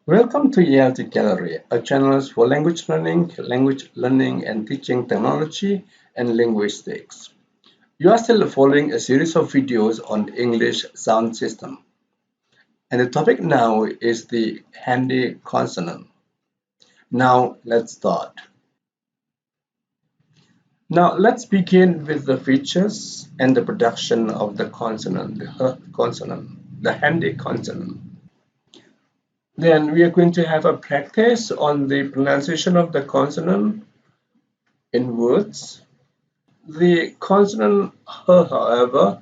Welcome to ELT Gallery, a channel for language learning and teaching technology and linguistics. You are still following a series of videos on English sound system. And the topic now is the Handy Consonant. Now let's start. Now let's begin with the features and the production of the consonant, the consonant, the Handy Consonant. Then we are going to have a practice on the pronunciation of the consonant in words. The consonant h, however,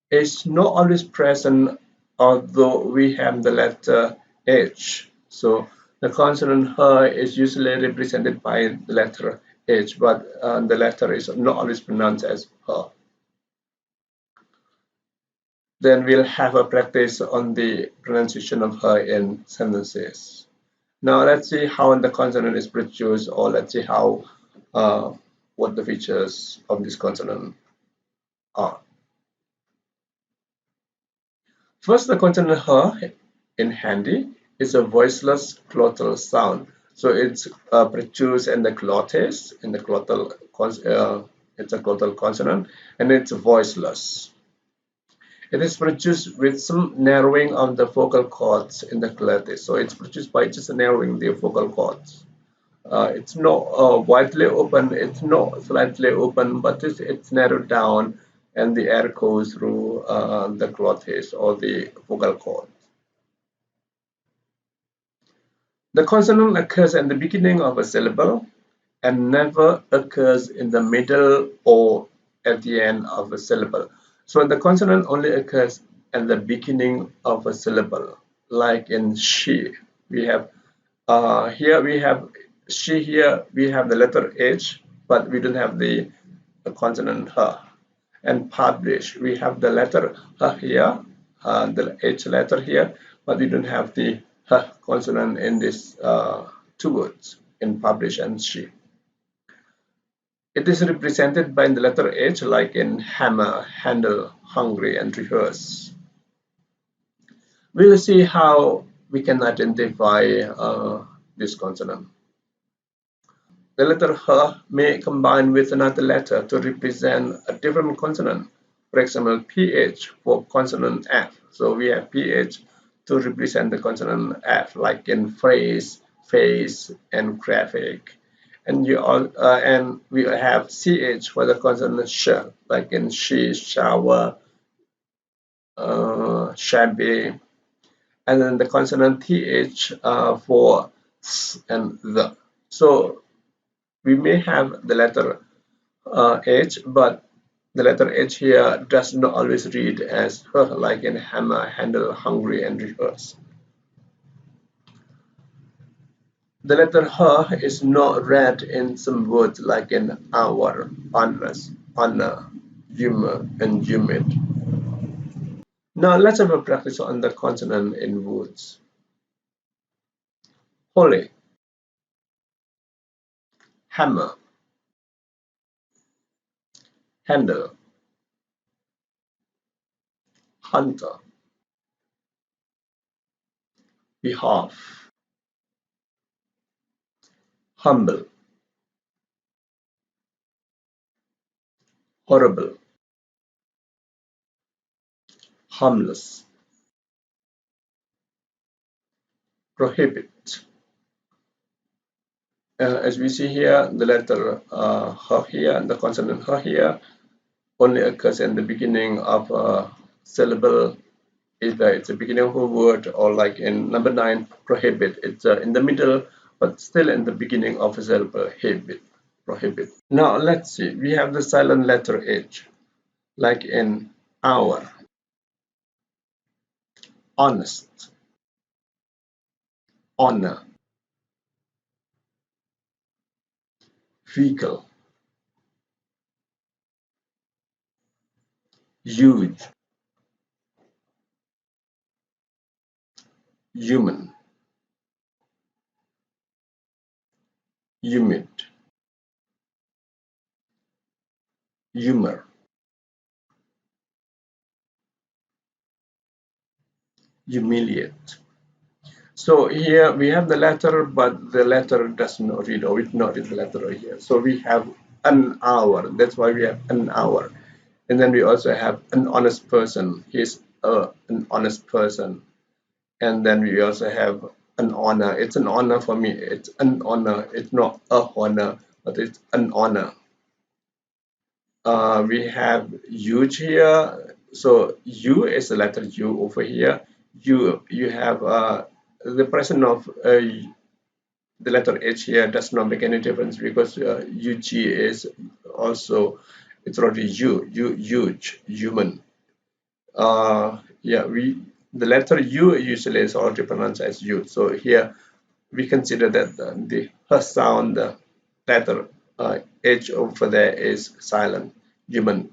is not always present although we have the letter H. So the consonant h is usually represented by the letter H, but the letter is not always pronounced as h. Then we'll have a practice on the pronunciation of h in sentences. Now let's see how the consonant is produced, or let's see how what the features of this consonant are. First, the consonant h in Handy is a voiceless glottal sound. So it's produced in the glottis, in the glottal, it's a glottal consonant, and it's voiceless. It is produced with some narrowing of the vocal cords in the glottis. So it's produced by just narrowing the vocal cords. It's not widely open, it's not slightly open, but it's narrowed down and the air goes through the glottis or the vocal cord. The consonant occurs at the beginning of a syllable and never occurs in the middle or at the end of a syllable. So the consonant only occurs at the beginning of a syllable, like in she. We have here we have she, here we have the letter H, but we don't have the consonant h. And publish, we have the letter h here, the H letter here, but we don't have the h consonant in these two words, in publish and she. It is represented by the letter H, like in hammer, handle, hungry, and rehearse. We'll see how we can identify this consonant. The letter h may combine with another letter to represent a different consonant. For example, ph for consonant f. So we have ph to represent the consonant f, like in phrase, face, and graphic. And we have ch for the consonant sh, like in she, shower, shabby. And then the consonant th for s and the. So we may have the letter H, but the letter H here does not always read as h, like in hammer, handle, hungry, and rehearse. The letter h is not read in some words, like in hour, honest, honor, humor, and humid. Now let's have a practice on the consonant in words. Holy, hammer, handle, hunter, behalf, humble, horrible, harmless, prohibit. As we see here, the letter h here, the consonant h here, only occurs in the beginning of a syllable. Either it's the beginning of a word, or like in number 9, prohibit. It's in the middle, but still in the beginning of a syllable. Habit, prohibit. Now let's see. We have the silent letter H, like in hour, honest, honor, vehicle, huge, human, humid, humor, humiliate. So here we have the letter, but the letter does not read, or it's not in the letter here. So we have an hour. That's why we have an hour. And then we also have an honest person. He's an honest person. And then we also have an honor. It's an honor for me. It's an honor. It's not a honor, but it's an honor. We have huge here. So U is the letter U over here. You have the presence of the letter H here does not make any difference because UG is also, it's already huge, human. Yeah, the letter U usually is already pronounced as U. So here we consider that the her sound, the letter H over there is silent. Human,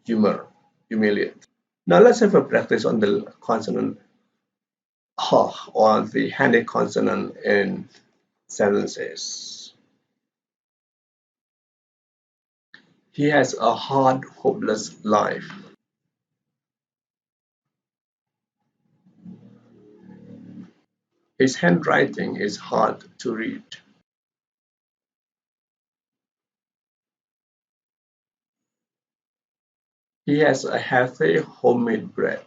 humiliate. Now let's have a practice on the consonant H, or the handy consonant in sentences. He has a hard, hopeless life. His handwriting is hard to read. He has a healthy homemade bread.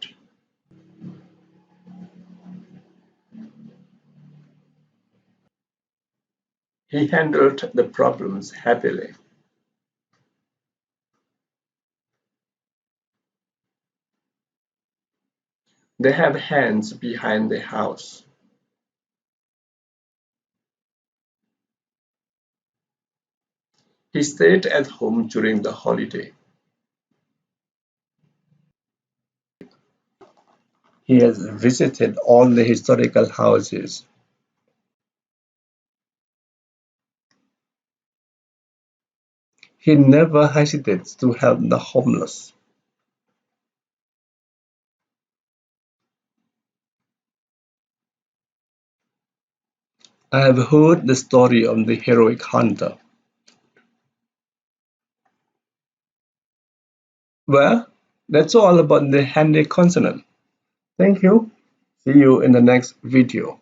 He handled the problems happily. They have hands behind the house. He stayed at home during the holiday. He has visited all the historical houses. He never hesitates to help the homeless. I have heard the story of the heroic hunter. Well, that's all about the handy consonant. Thank you. See you in the next video.